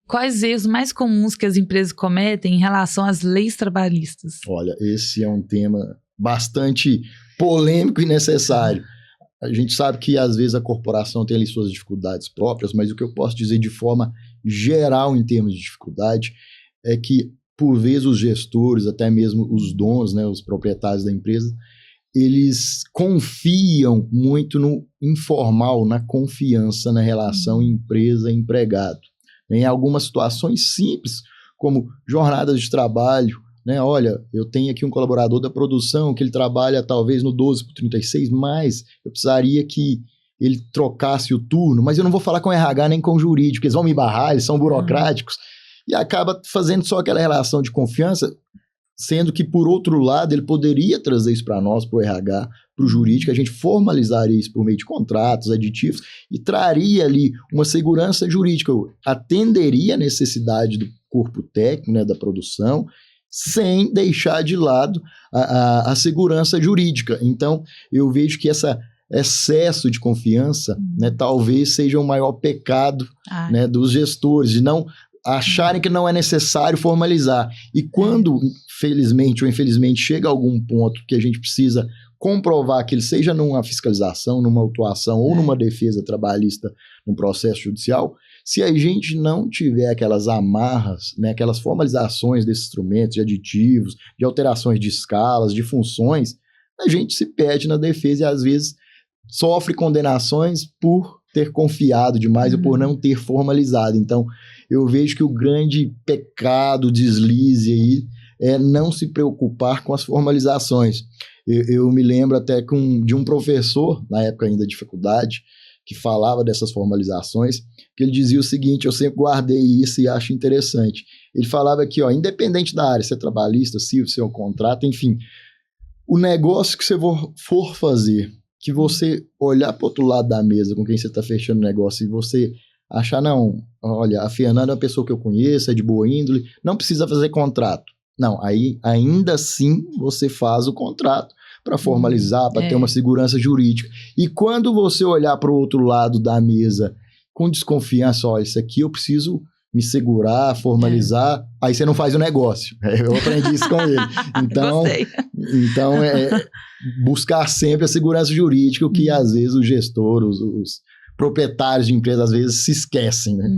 Quais erros mais comuns que as empresas cometem em relação às leis trabalhistas? Olha, esse é um tema bastante polêmico e necessário. A gente sabe que, às vezes, a corporação tem ali suas dificuldades próprias, mas o que eu posso dizer de forma geral em termos de dificuldade é que, por vezes, os gestores, até mesmo os donos, né, os proprietários da empresa, eles confiam muito no informal, na confiança na relação empresa-empregado. Em algumas situações simples, como jornadas de trabalho, né? Olha, eu tenho aqui um colaborador da produção que ele trabalha talvez no 12/36, mas eu precisaria que ele trocasse o turno, mas eu não vou falar com o RH nem com o jurídico, eles vão me barrar, eles são burocráticos, e acaba fazendo só aquela relação de confiança, sendo que, por outro lado, ele poderia trazer isso para nós, para o RH, para o jurídico, a gente formalizaria isso por meio de contratos, aditivos, e traria ali uma segurança jurídica, atenderia a necessidade do corpo técnico, né, da produção, sem deixar de lado a segurança jurídica. Então, eu vejo que esse excesso de confiança, né, talvez seja o maior pecado, né, dos gestores, de não acharem que não é necessário formalizar. E quando, felizmente ou infelizmente, chega a algum ponto que a gente precisa comprovar que ele seja numa fiscalização, numa autuação ou numa defesa trabalhista num processo judicial, se a gente não tiver aquelas amarras, né, aquelas formalizações desses instrumentos, de aditivos, de alterações de escalas, de funções, a gente se perde na defesa e às vezes sofre condenações por ter confiado demais ou por não ter formalizado. Então, eu vejo que o grande pecado, deslize aí, é não se preocupar com as formalizações. Eu me lembro até de um professor, na época ainda de faculdade, que falava dessas formalizações, que ele dizia o seguinte, eu sempre guardei isso e acho interessante. Ele falava que, independente da área, se é trabalhista, se é um contrato, enfim, o negócio que você for fazer, que você olhar para o outro lado da mesa com quem você está fechando o negócio e você achar, não, olha, a Fernanda é uma pessoa que eu conheço, é de boa índole, não precisa fazer contrato. Não, aí ainda assim você faz o contrato para formalizar, para ter uma segurança jurídica. E quando você olhar para o outro lado da mesa com desconfiança, olha, isso aqui eu preciso me segurar, formalizar, aí você não faz o negócio. Eu aprendi isso com ele. Então buscar sempre a segurança jurídica, o que às vezes o gestor, os proprietários de empresas, às vezes se esquecem, né?